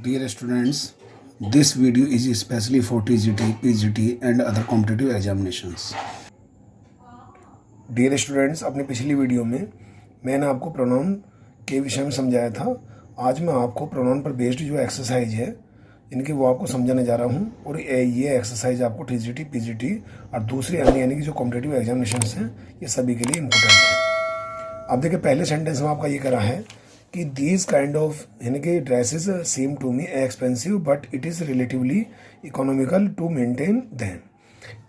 Dear students, this video is especially for TGT, PGT and other competitive examinations. Dear students, अपनी पिछली video में मैंने आपको pronoun के विषय में समझाया था। आज मैं आपको प्रोनाउन पर बेस्ड जो एक्सरसाइज है इनकी वो आपको समझाने जा रहा हूँ और ये एक्सरसाइज आपको टीजीटी, पीजीटी और दूसरी अन्य यानी कि जो कॉम्पिटिटिव एग्जामिनेशंस हैं ये सभी के लिए इम्पोर्टेंट है। अब देखिए, पहले सेंटेंस में आपका ये करा है कि दीज काइंड ऑफ यानी कि dresses seem to me expensive but it is relatively economical to maintain them.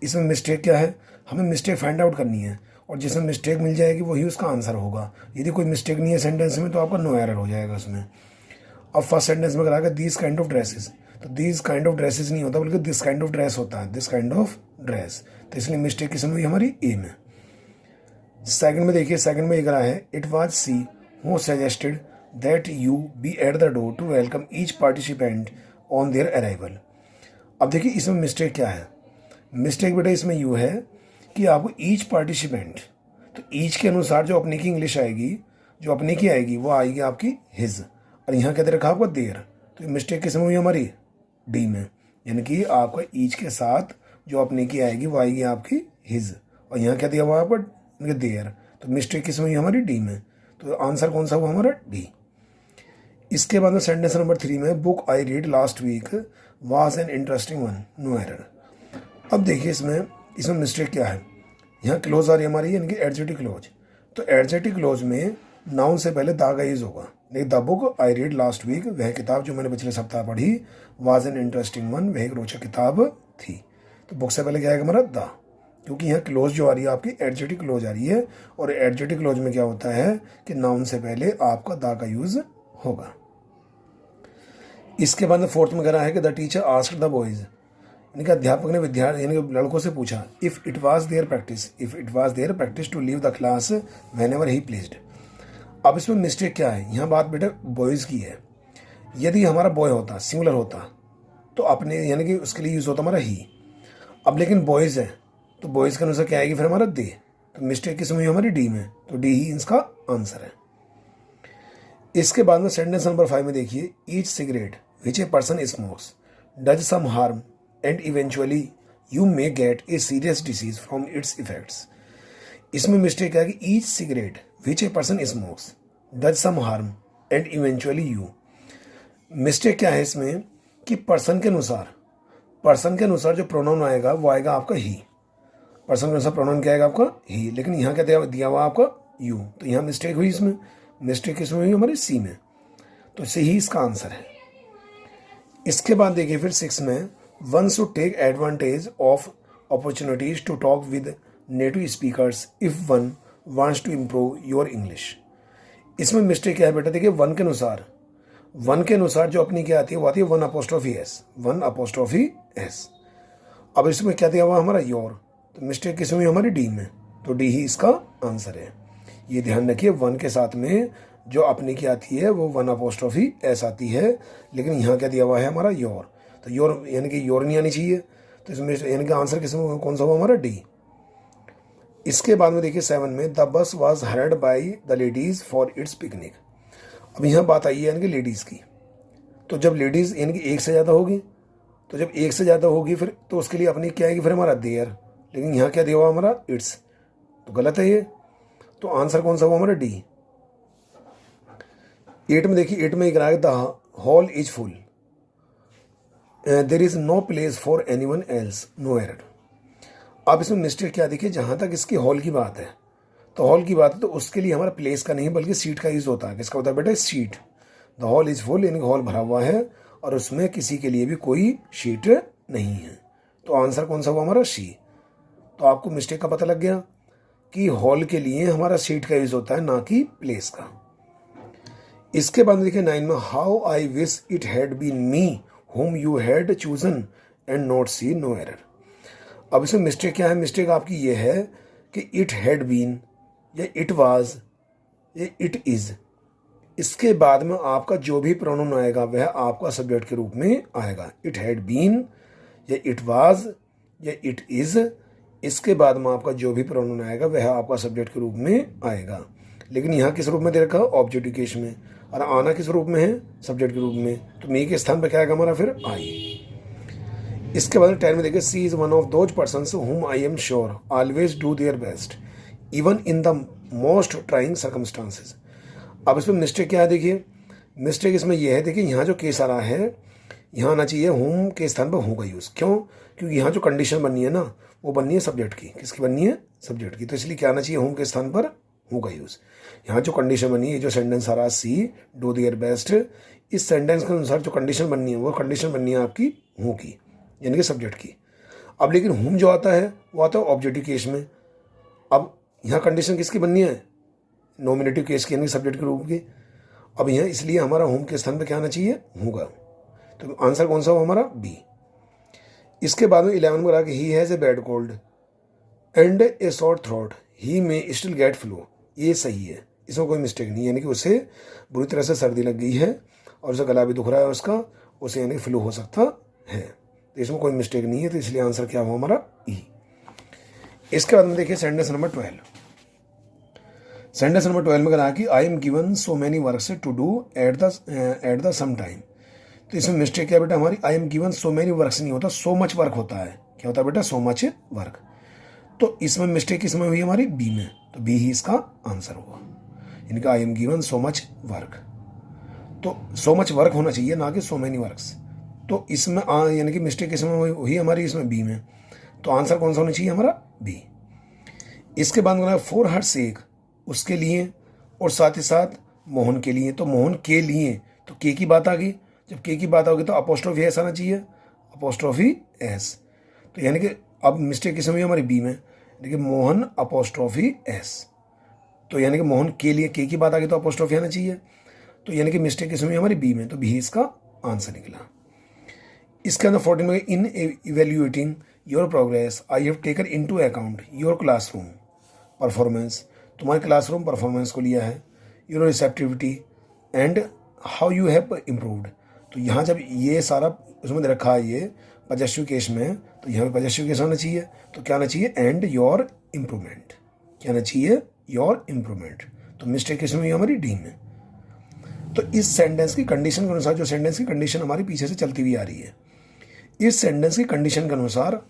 इसमें मिस्टेक क्या है, हमें मिस्टेक फाइंड आउट करनी है और जिसमें मिस्टेक मिल जाएगी वही उसका आंसर होगा। यदि कोई मिस्टेक नहीं है सेंटेंस में तो आपका नो एरर हो जाएगा उसमें। अब फर्स्ट सेंटेंस में करा दीज काइंड ऑफ ड्रेसेस, तो दीज काइंड ऑफ ड्रेसेस नहीं होता बल्कि दिस काइंड ऑफ ड्रेस होता है, दिस काइंड ऑफ ड्रेस। तो इसलिए मिस्टेक किसमें हुई, हमारी ए में। सेकंड में देखिए, सेकंड में ये करा है it was she who suggested that you be at the door to welcome each participant on their arrival. अब देखिए इसमें मिस्टेक क्या है, मिस्टेक बेटा इसमें यू है कि आपको ईच पार्टिसिपेंट, तो ईच के अनुसार जो अपने की इंग्लिश आएगी, जो अपने की आएगी वो आएगी आपकी हिज, और यहाँ क्या दे रखा आपका देयर। तो मिस्टेक किस में हुई हमारी, डी में, यानी कि आपका ईच के साथ जो अपने की आएगी वो आएगी आपकी हिज, और यहाँ क्या दिया हुआ आपका देयर। तो मिस्टेक किस में हुई हमारी, डी में। तो आंसर कौन सा हुआ हमारा, डी। इसके बाद में सेंटेंस नंबर 3 में book I read last week was an interesting one, no error. अब देखिए इसमें मिस्टेक क्या है, यहाँ क्लोज आ रही है हमारी यानी कि एडजेक्टिव क्लोज। तो एडजेक्टिव क्लोज में नाउन से पहले द का यूज होगा। लेकिन the book I read last week, वह किताब जो मैंने पिछले सप्ताह पढ़ी, वाज एन इंटरेस्टिंग वन, वह एक रोचक किताब थी। तो बुक से पहले क्या आएगा हमारा द, क्योंकि यहाँ क्लोज जो आ रही है आपकी एडजेक्टिव क्लोज आ रही है, और एडजेक्टिव क्लोज में क्या होता है कि नाउन से पहले आपका द का यूज होगा। इसके बाद फोर्थ में कह रहा है कि the teacher asked the boys, यानी कि अध्यापक ने विद्यार्थी यानी कि लड़कों से पूछा if it was their practice to leave the class whenever he pleased. अब इसमें मिस्टेक क्या है, यहाँ बात बेटा बॉयज़ की है। यदि हमारा बॉय होता, सिंगुलर होता, तो अपने यानी कि उसके लिए यूज़ होता हमारा ही। अब लेकिन बॉयज़ है तो बॉयज़ के अनुसार क्या आएगी फिर हमारा दे। तो मिस्टेक किस में हुई हमारी, डी में। तो डी ही इसका आंसर है। इसके बाद में सेंटेंस नंबर 5 में देखिए, each cigarette which a person smokes does some harm and eventually you may get a serious disease from its effects। इसमें मिस्टेक है कि each cigarette which a person smokes does some harm and eventually you। Mistake क्या है इसमें कि person के अनुसार जो प्रोनाउन आएगा वो आएगा आपका ही। पर्सन के अनुसार प्रोनाउन क्या आएगा आपका ही, लेकिन यहाँ क्या दिया हुआ आपका यू। तो यहाँ मिस्टेक हुई, इसमें मिस्टेक किसमें हुई हमारी, सी में। तो सी ही इसका आंसर है। इसके बाद देखिए फिर 6 में one should take advantage of opportunities to talk with native speakers if one wants to improve your English। इसमें मिस्टेक क्या है बेटा, देखिए वन के अनुसार जो अपनी क्या आती है वो आती है वन अपोस्ट्रोफी एस। अब इसमें क्या दिया हुआ हमारा योर, तो मिस्टेक किस में हमारी डी में। तो डी ही इसका आंसर है। ये ध्यान रखिए, वन के साथ में जो अपनी की आती है वो वन अपोस्ट्रोफी एस आती है, लेकिन यहाँ क्या दिया हुआ है हमारा योर। तो योर यानी कि योर नहीं आनी चाहिए। तो इसमें यानी कि आंसर किसमें कौन सा हुआ हमारा, डी। इसके बाद में देखिए 7 में the bus was hired by the ladies for its picnic. अब यहाँ बात आई है यानी कि लेडीज़ की। तो जब लेडीज़ यानी कि एक से ज़्यादा होगी, तो जब एक से ज़्यादा होगी फिर तो उसके लिए अपनी क्या आएगी फिर हमारा देयर, लेकिन यहाँ क्या दिया हुआ हमारा इट्स, तो गलत है ये। तो आंसर कौन सा हुआ हमारा, डी। 8 में देखिए, 8 में एक the hall is full there is no place for anyone else, no error. अब इसमें मिस्टेक क्या देखिए, जहाँ तक इसकी हॉल की बात है, तो हॉल की बात है तो उसके लिए हमारा प्लेस का नहीं बल्कि सीट का यूज़ होता है। किसका होता है बेटा, seat. The hall is full यानी हॉल भरा हुआ है और उसमें किसी के लिए भी कोई सीट नहीं है। तो आंसर कौन सा हुआ हमारा, सी। तो आपको मिस्टेक का पता लग गया कि हॉल के लिए हमारा सीट का यूज़ होता है, ना कि प्लेस का। इसके बाद देखिए 9 में how I wish it had been me whom you had chosen and not see, no error। अब इसमें मिस्टेक क्या है, मिस्टेक आपकी ये है कि it had been या it was या it is, इसके बाद में आपका जो भी प्रोनाउन आएगा वह आपका सब्जेक्ट के रूप में आएगा। it had been या it was या it is, इसके बाद में आपका जो भी प्रोनाउन आएगा वह आपका सब्जेक्ट के रूप में आएगा। लेकिन यहाँ किस रूप में दे रखा है, ऑब्जेक्टिव केस में। और आना किस रूप में है, सब्जेक्ट के रूप में, तो मी के स्थान पर क्या आएगा हमारा फिर आई। इसके बाद 10 में देखिए see is one of those persons whom I am sure always do their best even in the most trying circumstances. अब इसमें मिस्टेक क्या है, देखिए मिस्टेक इसमें यह है, देखिए यहाँ जो केस आ रहा है यहाँ आना चाहिए होम के स्थान पर होगा यूज़, क्यों, क्योंकि यहाँ जो कंडीशन बननी है ना वो बननी है सब्जेक्ट की, किसकी बननी है, सब्जेक्ट की, तो इसलिए क्या आना चाहिए होम के स्थान पर होगा यूज़। यहाँ जो कंडीशन बनी है, जो सेंटेंस आ रहा है सी डू देयर बेस्ट, इस सेंटेंस के अनुसार जो कंडीशन बननी है वो कंडीशन बननी है आपकी हूँ की, यानी कि सब्जेक्ट की। अब लेकिन होम जो आता है वो आता है ऑब्जेक्टिव केस में। अब यहाँ कंडीशन किसकी बननी है, नॉमिनेटिव केस की, यानी सब्जेक्ट के रूप की। अब यहाँ इसलिए हमारा होम के स्थान पर क्या आना चाहिए, होगा, तो आंसर कौन सा हो हमारा बी। इसके बाद में 11 में रहा कि he has a bad cold and a sore throat he may still gate flu, ये सही है, इसमें कोई मिस्टेक नहीं है, यानी कि उसे बुरी तरह से सर्दी लग गई है और उसे गला भी दुख रहा है उसका, उसे यानी फ्लू हो सकता है, तो इसमें कोई मिस्टेक नहीं है, तो इसलिए आंसर क्या हुआ हमारा ई। इसके बाद में देखिए सेंटेंस नंबर 12। सेंटेंस नंबर 12 में कहा कि I am given so many works to do at the same time, तो इसमें मिस्टेक क्या बेटा हमारी, I am given so many works नहीं होता, सो मच वर्क होता है, क्या होता है बेटा, सो मच वर्क, तो इसमें मिस्टेक किसमें हुई हमारी, बी में, तो बी ही इसका आंसर होगा, इनका आई am given so much work, तो सो मच वर्क होना चाहिए ना कि सो मैनी वर्क्स, तो इसमें यानी कि मिस्टेक इसमें हुई हमारी, इसमें बी में, तो आंसर कौन सा होना चाहिए हमारा बी। इसके बाद बोला फॉर हर सेक, उसके लिए, और साथ ही साथ मोहन के लिए, तो मोहन के लिए, तो के की बात आ गई, जब के की बात होगी तो अपोस्ट्रोफी एस आना चाहिए, अपोस्ट्रोफी एस, तो यानी कि अब मिस्टेक किस में हुई हमारी बी में, देखिए मोहन अपोस्ट्रोफी एस, तो यानी कि मोहन के लिए के की बात आ गई तो अपोस्ट्रोफी आना चाहिए, तो यानी कि मिस्टेक किस में हुई हमारी बी में, तो बी इसका आंसर निकला। इसके अंदर 14 में in evaluating your progress I have taken into account your classroom performance, तुम्हारे क्लासरूम परफॉर्मेंस को लिया है, your receptivity and how you have improved, तो यहाँ जब ये सारा उसमें दे रखा है ये पजेसिव केस में, तो यहाँ पे पजेसिव केस आना चाहिए, तो क्या आना चाहिए एंड योर इम्प्रूवमेंट, क्या आना चाहिए योर इम्प्रूवमेंट, तो मिस्टेक किस में हुई हमारी डी में। तो इस सेंटेंस की कंडीशन के अनुसार, जो सेंटेंस की कंडीशन हमारी पीछे से चलती हुई आ रही है, इस सेंटेंस की कंडीशन के अनुसार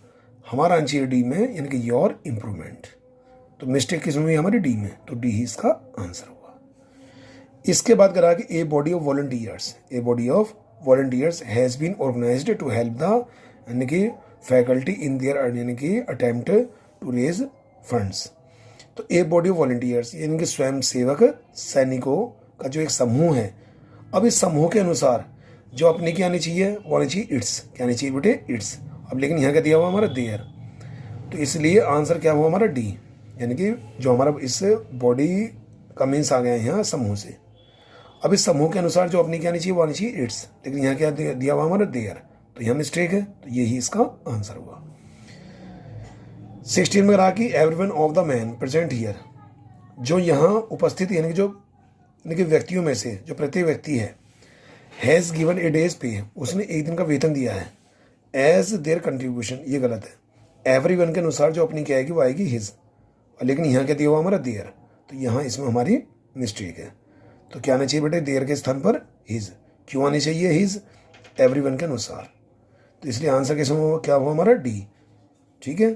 हमारा आना चाहिए डी में, यानी कि योर इम्प्रूवमेंट, तो मिस्टेक किस में हुई हमारी डी में, तो डी ही इसका आंसर होगा। इसके बाद करा कि a body of volunteers has been organised to help the यानी कि फैकल्टी इन देयर यानी कि अटेम्प्ट टू रेज फंड्स, तो ए बॉडी ऑफ वॉलंटियर्स यानी कि स्वयं सेवक सैनिकों का जो एक समूह है, अब इस समूह के अनुसार जो अपनी क्या आनी चाहिए वो आनी चाहिए इट्स, क्या आनी चाहिए बेटे इट्स, अब लेकिन यहाँ क्या दिया हुआ हमारा देयर, तो इसलिए आंसर क्या हुआ हमारा डी, यानी कि जो हमारा इस बॉडी का मीन्स आ गया है यहाँ समूह से, अब इस समूह के अनुसार जो अपनी क्या आनी चाहिए वो आनी चाहिए इट्स, लेकिन यहाँ क्या दिया हुआ हमारा देयर, तो यहाँ मिस्टेक है, तो यही इसका आंसर हुआ। 16 में रहा कि everyone of the man present here, जो यहाँ उपस्थित यानी कि व्यक्तियों में से जो प्रत्येक व्यक्ति है, हैज़ गिवन ए डेज पे, उसने एक दिन का वेतन दिया है, एज देयर कंट्रीब्यूशन, ये गलत है, एवरीवन के अनुसार जो अपनी क्या आएगी वो आएगी हिज, लेकिन यहाँ क्या दिया हुआ हमारा देयर, तो यहाँ इसमें हमारी मिस्टेक है, तो क्या आना चाहिए बेटे देयर के स्थान पर हिज, क्यों आनी चाहिए हिज, एवरीवन के अनुसार, तो इसलिए आंसर किस में क्या हुआ हमारा डी, ठीक है।